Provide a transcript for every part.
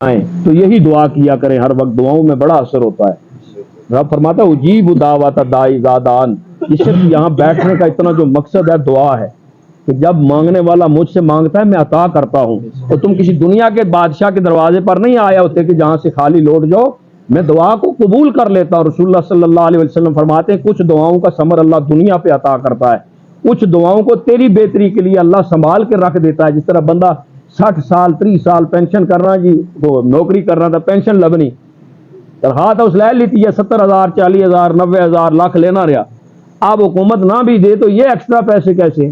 آئیں تو یہی دعا کیا کریں ہر وقت، دعاؤں میں بڑا اثر ہوتا ہے۔ رب فرماتا ہے اجیب دعوت الداعی اذا دعان، اس سے یہاں بیٹھنے کا اتنا جو مقصد ہے دعا ہے کہ جب مانگنے والا مجھ سے مانگتا ہے میں عطا کرتا ہوں، تو تم کسی دنیا کے بادشاہ کے دروازے پر نہیں آیا ہوتے کہ جہاں سے خالی لوٹ جاؤ، میں دعا کو قبول کر لیتا ہوں۔ رسول اللہ صلی اللہ علیہ وسلم فرماتے ہیں کچھ دعاؤں کا ثمر اللہ دنیا پہ عطا کرتا ہے، کچھ دعاؤں کو تیری بہتری کے لیے اللہ سنبھال کے رکھ دیتا ہے۔ جس طرح بندہ 60 سال 30 سال پینشن کرنا جی، وہ نوکری کرنا تھا پینشن لبنی تنخواہ تو اس لے لیتی ہے 70,000 40,000 90,000 لاکھ لینا رہا، اب حکومت نہ بھی دے تو یہ ایکسٹرا پیسے کیسے،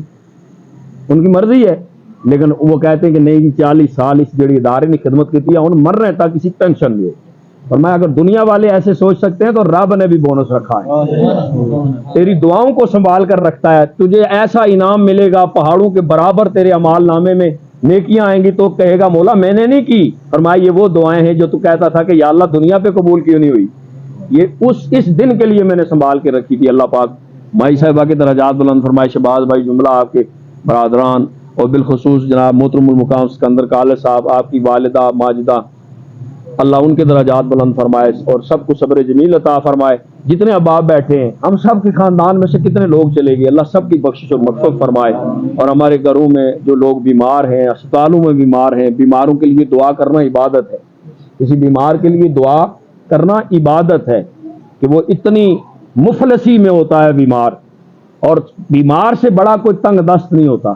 ان کی مرضی ہے، لیکن وہ کہتے ہیں کہ نہیں جی 40 سال اس جڑی ادارے نے خدمت کی تھی ان مر رہے تھا کسی پینشن لے۔ اور میں اگر دنیا والے ایسے سوچ سکتے ہیں تو رب نے بھی بونس رکھا ہے، تیری دعاؤں کو سنبھال کر رکھتا ہے، تجھے ایسا انعام ملے گا پہاڑوں کے برابر تیرے اعمال نامے میں نیکیاں آئیں گی تو کہے گا مولا میں نے نہیں کی۔ فرمایا یہ وہ دعائیں ہیں جو تو کہتا تھا کہ یا اللہ دنیا پہ قبول کیوں نہیں ہوئی، یہ اس دن کے لیے میں نے سنبھال کے رکھی تھی۔ اللہ پاک مائی صاحبہ کے درجات بلند فرمائے، شہباز بھائی جملہ آپ کے برادران اور بالخصوص جناب محترم المقام سکندر کالج صاحب، آپ کی والدہ ماجدہ، اللہ ان کے درجات بلند فرمائے اور سب کو صبر جمیل عطا فرمائے۔ جتنے احباب بیٹھے ہیں ہم سب کے خاندان میں سے کتنے لوگ چلے گئے، اللہ سب کی بخشش اور مغفرت فرمائے، اور ہمارے گھروں میں جو لوگ بیمار ہیں، اسپتالوں میں بیمار ہیں، بیماروں کے لیے دعا کرنا عبادت ہے، کسی بیمار کے لیے دعا کرنا عبادت ہے کہ وہ اتنی مفلسی میں ہوتا ہے بیمار، اور بیمار سے بڑا کوئی تنگ دست نہیں ہوتا۔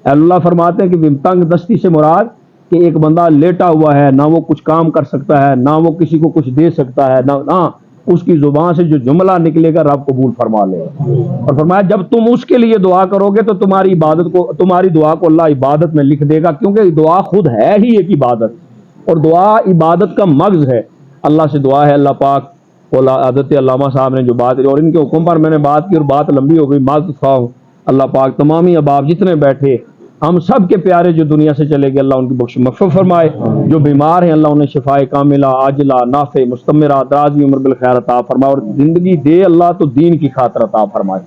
اللہ فرماتے ہیں کہ تنگ دستی سے مراد کہ ایک بندہ لیٹا ہوا ہے، نہ وہ کچھ کام کر سکتا ہے، نہ وہ کسی کو کچھ دے سکتا ہے، نہ اس کی زبان سے جو جملہ نکلے گا رب قبول فرما لے گا۔ اور فرمایا جب تم اس کے لیے دعا کرو گے تو تمہاری دعا کو اللہ عبادت میں لکھ دے گا، کیونکہ دعا خود ہے ہی ایک عبادت، اور دعا عبادت کا مغز ہے۔ اللہ سے دعا ہے اللہ پاک حضرت علامہ صاحب نے جو بات کی اور ان کے حکم پر میں نے بات کی اور بات لمبی ہو گئی، معذرت خواہ ہوں۔ اللہ پاک تمامی احباب جتنے بیٹھے ہم سب کے پیارے جو دنیا سے چلے گئے اللہ ان کی بخش مغفرت فرمائے، جو بیمار ہیں اللہ انہیں شفائے کاملہ عاجلہ نافع مستمرہ درازی عمر بالخیر عطا فرمائے، اور زندگی دے اللہ تو دین کی خاطر عطا فرمائے،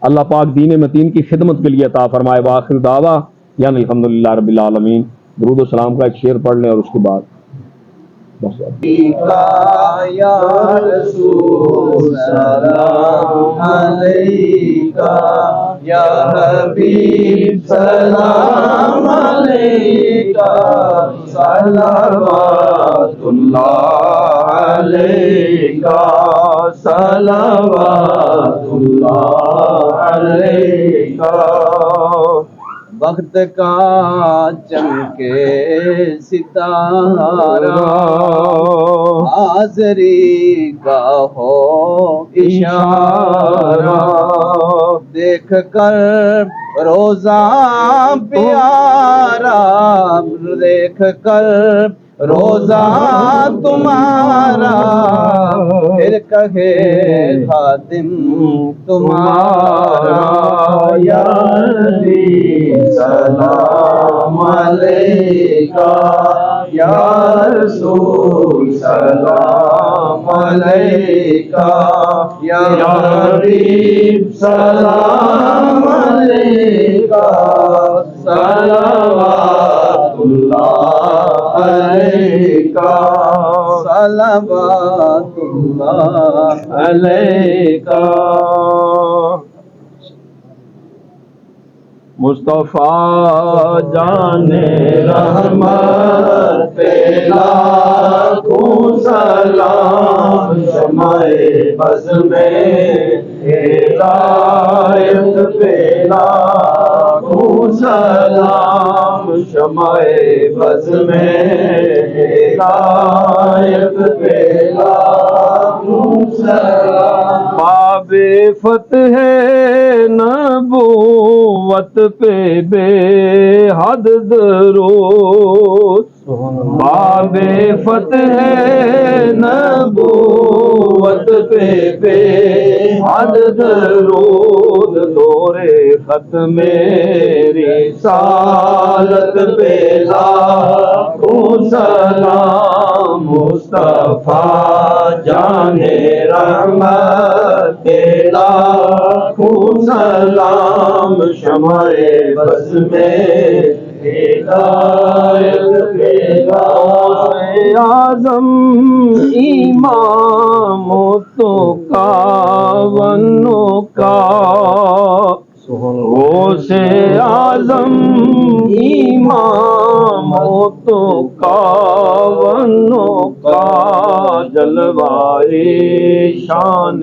اللہ پاک دین متین کی خدمت کے لیے عطا فرمائے۔ وآخر دعوا یعنی الحمدللہ رب العالمین۔ درود و سلام کا ایک شعر پڑھ لیں اور اس کے بعد بس یا رسول سلام علیکہ، یا حبیب سلام علیکہ، صلوات اللہ علیکہ، صلوات اللہ علیکہ۔ وقت کا چمکے ستارہ، حاضری کا ہو اشارہ، دیکھ کر روزہ پیارا، دیکھ کر روزہ تمہارا، پھر کہے خادم تمہارا، یا علی سلام علیکہ، یا رسول سلام علیکہ، یا حبیب سلام علیکہ، صلوات اللہ علیکہ، صلوات اللہ علیکہ۔ مصطفیٰ جان رحمت پہ لاکھوں سلام، شمع بز میں ہدایت پہ لاکھوں سلام، شمع بز میں ہدایت پہ لاکھوں سلام، باب فتح نبوت پہ بے حد درود، باب فتح نبوت پہ بے حد درود، دور ختم رسالت پہ لاکھوں سلام، مصطفیٰ جان رحمت پہ لاکھوں سلام، شمع بز میں ہدایت پہ غوث اعظم امامتوں کا ونوں کا غوث اعظم امامتوں کا ونوں کا جلوائے شان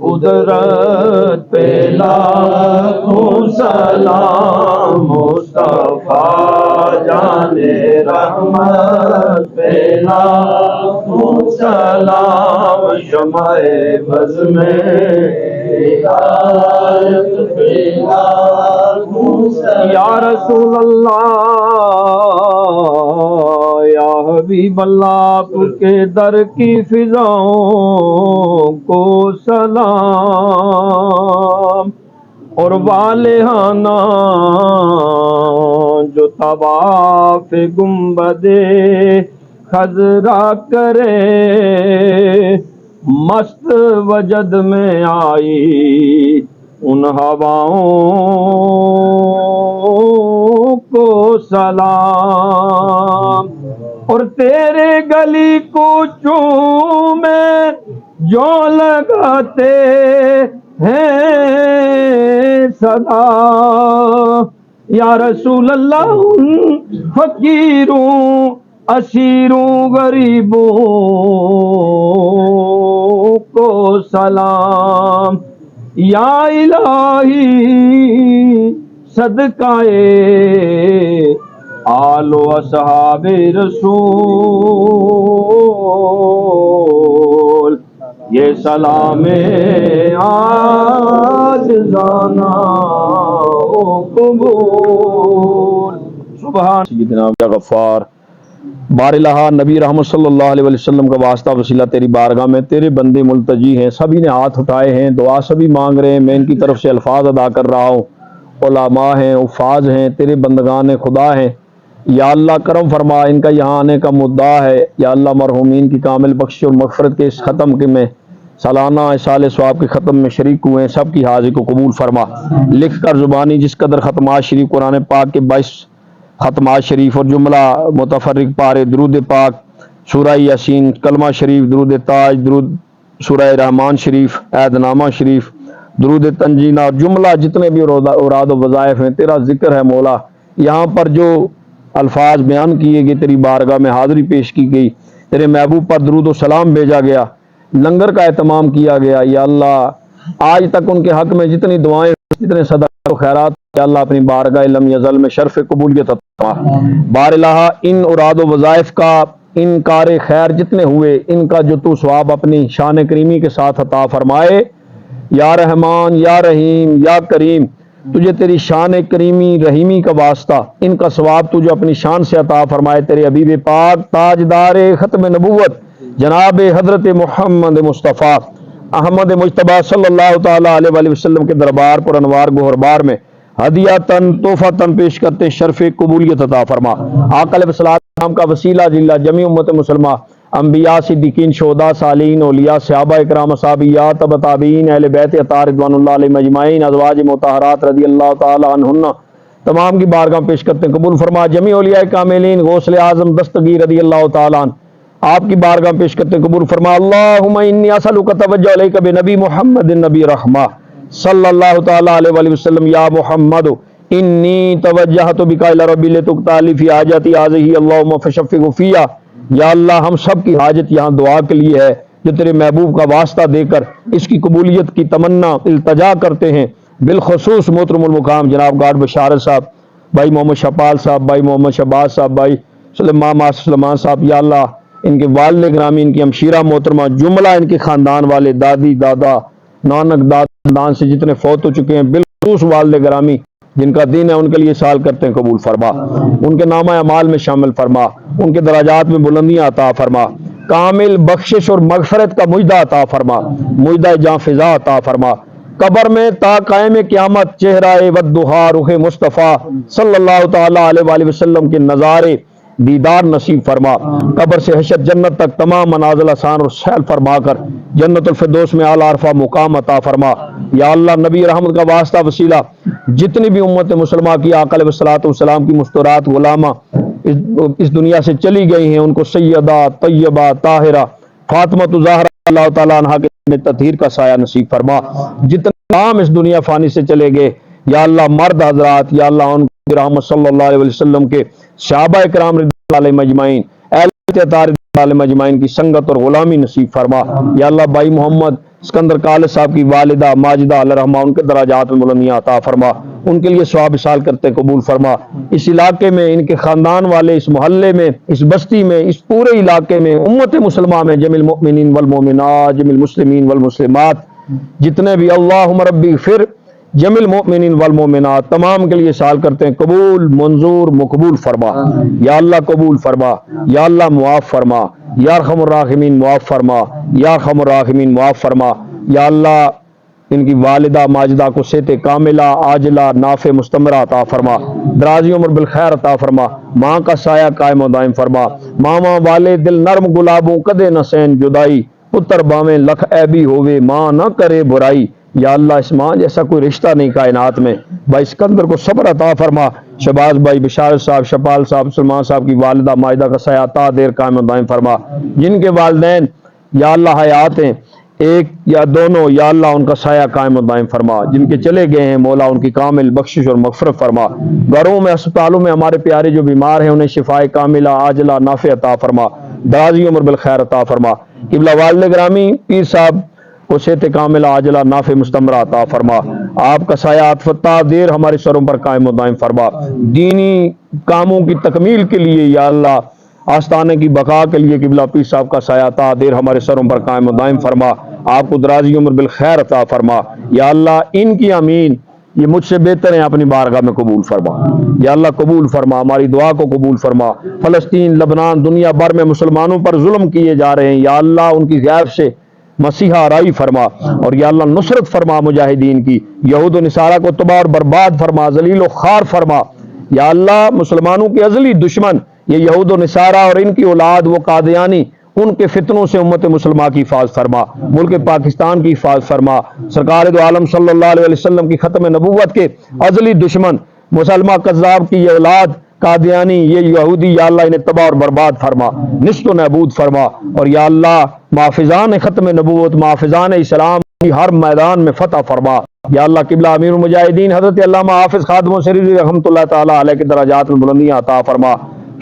قدرت پہ لاکھوں سلام مصطفیٰ جان رحمت پہ لاکھوں سلام شمع بز میں ہدایت پہ لاکھوں سلام یا رسول اللہ یا حبیب اللہ آپ کے در کی فضاؤں کو سلام اور والہانہ جو طواف گنبد خضرا کرے مست وجد میں آئی ان ہواؤں کو سلام اور تیرے گلی کوچوں میں جو لگاتے ہیں صدا یا رسول اللہ ان فقیروں اسیروں غریبوں کو سلام یا الہی صدقہ آل و اصحاب رسول یہ سلام عاجزانہ قبول سبحان سیدنا یا غفار بار الہ نبی رحمت صلی اللہ علیہ وسلم کا واسطہ وسیلہ تیری بارگاہ میں تیرے بندے ملتجی ہیں، سبھی نے ہاتھ اٹھائے ہیں، دعا سبھی مانگ رہے ہیں، میں ان کی طرف سے الفاظ ادا کر رہا ہوں، علماء ہیں، حفاظ ہیں، تیرے بندگان خدا ہیں، یا اللہ کرم فرما، ان کا یہاں آنے کا مدعا ہے، یا اللہ مرحومین کی کامل بخش اور مغفرت کے اس ختم کے میں سالانہ اصال ثواب کے ختم میں شریک ہوئے ہیں، سب کی حاضری کو قبول فرما، لکھ کر زبانی جس قدر ختمات شریف قرآن پاک کے 22 ختمات شریف اور جملہ متفرق پارے درود پاک، سورہ یاسین، کلمہ شریف، درود تاج، درود سورہ رحمان شریف، عہد نامہ شریف، درود تنجینہ، جملہ جتنے بھی اوراد و وظائف ہیں، تیرا ذکر ہے مولا، یہاں پر جو الفاظ بیان کیے گئے تیری بارگاہ میں حاضری پیش کی گئی، تیرے محبوب پر درود و سلام بھیجا گیا، لنگر کا اہتمام کیا گیا، یا اللہ آج تک ان کے حق میں جتنی دعائیں جتنے صدقات و خیرات، یا اللہ اپنی بارگاہ لم یزل میں شرف قبولیت عطا بار الہ ان اوراد و وظائف کا، ان کار خیر جتنے ہوئے، ان کا جو تو ثواب اپنی شان کریمی کے ساتھ عطا فرمائے، یا رحمان یا رحیم یا کریم، تجھے تیری شان کریمی رحیمی کا واسطہ ان کا ثواب تجھے اپنی شان سے عطا فرمائے، تیرے حبیب پاک تاجدار ختم نبوت جناب حضرت محمد مصطفیٰ احمد مجتبیٰ صلی اللہ تعالی علیہ وآلہ وسلم کے دربار پر انوار گوہربار میں ہدیاتن تحفتن پیش کرتے شرف قبولیت عطا فرما، آقا علیہ السلام کا وسیلہ جلہ جمیع امت مسلمہ، انبیاء صدیقین شہداء صالحین اولیاء صحابہ اکرام صحابیات تبع تابعین اہل بیت اطہار رضوان اللہ علیہم اجمعین، ازواج مطہرات رضی اللہ تعالی عنہن تمام کی بارگاہ پیش کرتے ہیں قبول فرما، جمیع اولیاء کاملین غوث اعظم دستگیر رضی اللہ تعالی عنہ آپ کی بارگاہ پیش کرتے ہیں قبول فرما، اللہم انی اسألک توجہ علیک بنبی محمد نبی رحمہ صلی اللہ تعالی علیہ وآلہ وسلم، یا محمد انی توجہت بک الی ربی لتقطع لی فی حاجتی ہذہ اللہم فشفع فیہا، یا اللہ ہم سب کی حاجت یہاں دعا کے لیے ہے جو تیرے محبوب کا واسطہ دے کر اس کی قبولیت کی تمنا التجا کرتے ہیں، بالخصوص محترم المقام جناب گارڈ بشارت صاحب، بھائی محمد شپال صاحب، بھائی محمد شہباز صاحب، بھائی سلیمان صاحب، یا اللہ ان کے والد گرامی، ان کی ہمشیرہ محترمہ، جملہ ان کے خاندان والے، دادی دادا نانک دان سے جتنے فوت ہو چکے ہیں، بالخصوص والد گرامی جن کا دین ہے، ان کے لیے سال کرتے ہیں قبول فرما، ان کے نامہ اعمال میں شامل فرما، ان کے درجات میں بلندیاں عطا فرما، کامل بخشش اور مغفرت کا مجدہ عطا فرما، مجدہ جاں فضا عطا فرما، قبر میں تا قائم قیامت چہرہ والضحیٰ رخ مصطفیٰ صلی اللہ تعالی علیہ وآلہ وسلم کے نظارے دیدار نصیب فرما، قبر سے حشر جنت تک تمام منازل آسان اور سہل فرما کر جنت الفردوس میں اعلیٰ عرفہ مقام عطا فرما۔ یا اللہ نبی رحمت کا واسطہ وسیلہ جتنی بھی امت مسلمہ کی آقا علیہ الصلوۃ والسلام کی مستورات غلامہ اس دنیا سے چلی گئی ہیں، ان کو سیدہ طیبہ طاہرہ فاطمہ زہرا اللہ تعالیٰ عنہا کے تطہیر کا سایہ نصیب فرما۔ جتنے عام اس دنیا فانی سے چلے گئے یا اللہ مرد حضرات، یا اللہ ان کی رحمت صلی اللہ علیہ وسلم کے صحابہ کرام رضی اللہ علیہم اجمعین، اہل بیت اطہار رضی اللہ علیہم اجمعین کی سنگت اور غلامی نصیب فرما۔ یا اللہ بھائی محمد اسکندر کالج صاحب کی والدہ ماجدہ علیہ رحمہ ان کے درجات میں بلندیاں عطا فرما، ان کے لیے ثواب وصال کرتے قبول فرما۔ اس علاقے میں ان کے خاندان والے، اس محلے میں، اس بستی میں، اس پورے علاقے میں، امت مسلمہ میں جمیع المؤمنین والمؤمنات، جمیع المسلمین والمسلمات جتنے بھی اللہم ربی اغفر جمیع المؤمنین والمؤمنات تمام کے لیے سوال کرتے ہیں قبول منظور مقبول فرما۔ یا اللہ قبول فرما، یا اللہ معاف فرما، یا ارحم الراحمین معاف فرما، یا ارحم الراحمین معاف فرما۔ یا اللہ ان کی والدہ ماجدہ کو صحت کاملہ عاجلہ نافع مستمرہ عطا فرما، درازی عمر بالخیر عطا فرما، ماں کا سایہ قائم و دائم فرما۔ ماما والے دل نرم گلابوں کدے نہ سین جدائی، پتر باویں لکھ عیبی ہوئے ماں نہ کرے برائی۔ یا اللہ اس ماں جیسا کوئی رشتہ نہیں کائنات میں، بھائی اسکندر کو صبر عطا فرما، شہباز بھائی بشارت صاحب شپال صاحب سلمان صاحب کی والدہ ماجدہ کا سایہ تا دیر قائم و دائم فرما۔ جن کے والدین یا اللہ حیات ہیں ایک یا دونوں، یا اللہ ان کا سایہ قائم و دائم فرما۔ جن کے چلے گئے ہیں مولا ان کی کامل بخشش اور مغفرت فرما۔ گھروں میں اسپتالوں میں ہمارے پیارے جو بیمار ہیں انہیں شفائے کاملہ عاجلہ نافع عطا فرما، درازی عمر بالخیر عطا فرما۔ قبلہ والد گرامی پیر صاحب کو صحت کاملہ عاجلہ نافع مستمرہ عطا فرما۔ آپ کا سایہ عطفتہ دیر ہمارے سروں پر قائم و دائم فرما۔ دینی کاموں کی تکمیل کے لیے یا اللہ آستانے کی بقا کے لیے قبلہ پیر صاحب کا سایہ تا دیر ہمارے سروں پر قائم و دائم فرما۔ آپ کو درازی عمر بالخیر عطا فرما۔ یا اللہ ان کی امین یہ مجھ سے بہتر ہیں اپنی بارگاہ میں قبول فرما۔ یا اللہ قبول فرما، ہماری دعا کو قبول فرما۔ فلسطین لبنان دنیا بھر میں مسلمانوں پر ظلم کیے جا رہے ہیں، یا اللہ ان کی غیب سے مسیحا آرائی فرما، اور یا اللہ نصرت فرما مجاہدین کی، یہود و نصارہ کو تباہ اور برباد فرما، ذلیل و خوار فرما۔ یا اللہ مسلمانوں کے ازلی دشمن یہ یہود و نصارہ اور ان کی اولاد وہ قادیانی، ان کے فتنوں سے امت مسلمہ کی حفاظت فرما، ملک پاکستان کی حفاظت فرما۔ سرکار دو عالم صلی اللہ علیہ وسلم کی ختم نبوت کے ازلی دشمن مسلمہ کذاب کی یہ اولاد قادیانی یہ یہودی یا اللہ انہیں تباہ اور برباد فرما، نست و نابود فرما، اور یا اللہ محافظان ختم نبوت محافظان اسلام کی ہر میدان میں فتح فرما۔ یا اللہ قبلہ امیر المجاہدین حضرت علامہ حافظ خادم سری رحمۃ اللہ تعالی علیہ کے درجات میں بلندیاں عطا فرما۔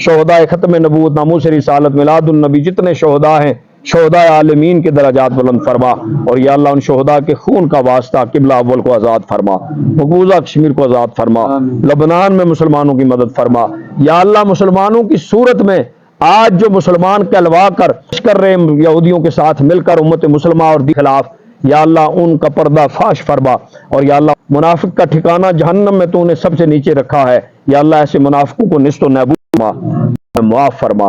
شہداء ختم نبوت ناموس رسالت میلاد النبی جتنے شہداء ہیں شہداء عالمین کے درجات بلند فرما، اور یا اللہ ان شہداء کے خون کا واسطہ قبلہ اول کو آزاد فرما، مقبوضہ کشمیر کو آزاد فرما، لبنان میں مسلمانوں کی مدد فرما۔ یا اللہ مسلمانوں کی صورت میں آج جو مسلمان کہلوا کر رہے ہیں یہودیوں کے ساتھ مل کر امت مسلمہ اور دی خلاف، یا اللہ ان کا پردہ فاش فرما، اور یا اللہ منافق کا ٹھکانہ جہنم میں تو نے سب سے نیچے رکھا ہے، یا اللہ ایسے منافقوں کو نست و نابود معاف فرما،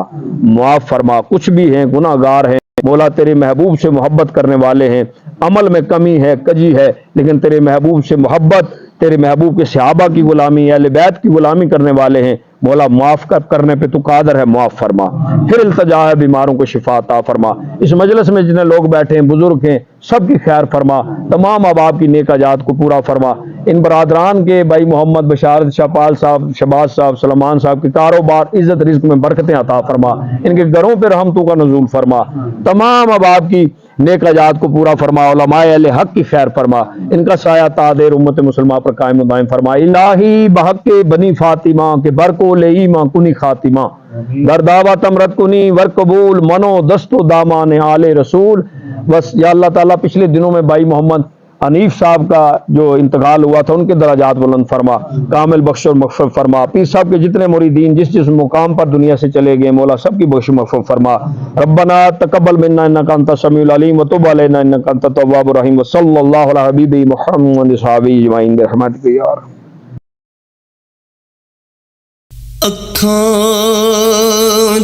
معاف فرما۔ کچھ بھی ہیں گناہ گار ہیں مولا، تیرے محبوب سے محبت کرنے والے ہیں، عمل میں کمی ہے کجی ہے، لیکن تیرے محبوب سے محبت، تیرے محبوب کے صحابہ کی غلامی اہل بیت کی غلامی کرنے والے ہیں مولا، معاف کرنے پہ تو قادر ہے، معاف فرما۔ پھر التجا ہے بیماروں کو شفا عطا فرما۔ اس مجلس میں جتنے لوگ بیٹھے ہیں بزرگ ہیں سب کی خیر فرما، تمام احباب کی نیک حاجات کو پورا فرما۔ ان برادران کے بھائی محمد بشارت شپال صاحب شہباز صاحب سلمان صاحب کے کاروبار عزت رزق میں برکتیں عطا فرما، ان کے گھروں پہ رحمتوں کا نزول فرما، تمام احباب کی نیک حاجات کو پورا فرما، علماء اہل حق کی خیر فرما، ان کا سایہ تا دیر امت مسلمہ پر قائم و دائم فرما۔ الہی بحق بنی فاطمہ کے برکو لے ایماں کنی خاتمہ، گرداوہ تمرت کنی ور قبول منو دست و دامان آل رسول۔ بس یا اللہ تعالیٰ پچھلے دنوں میں بھائی محمد حنیف صاحب کا جو انتقال ہوا تھا ان کے درجات بلند فرما، کامل بخش اور مغفرت فرما۔ پیر صاحب کے جتنے مریدین جس جس مقام پر دنیا سے چلے گئے مولا سب کی بخش و مغفرت فرما۔ ربنا تقبل منا انک انت السمیع العلیم وتب علینا انک انت التواب الرحیم، وصلی اللہ علی حبیبہ محمد صحابہ اجمعین برحمتک یا ارحم۔ اکھاں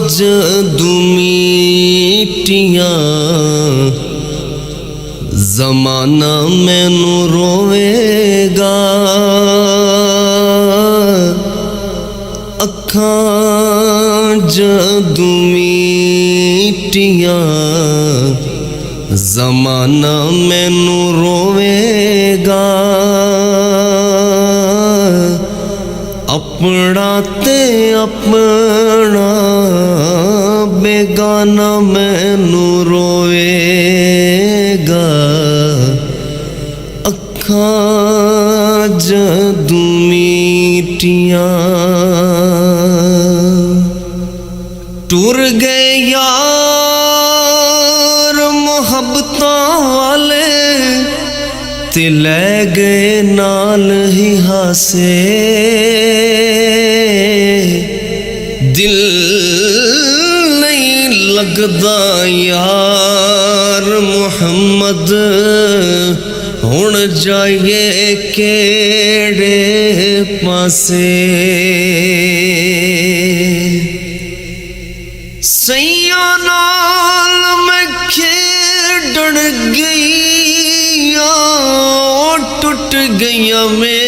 جدوں میٹیاں زمانہ مینوں روے گا، اکھاں جدوں میٹیاں زمانہ مینوں روے گا اپنا تے اپنا بیگانہ مینوں روے گا اکھاں جدوں میٹیاں ٹر گئے یار محبتاں والے تے لے گئے نال ہی ہاسے دل نہیں لگدا یار محمد ہن جائیے کیڑے پاسے سیاں نال میں کھیڈن گئی ٹٹ گئیاں میریاں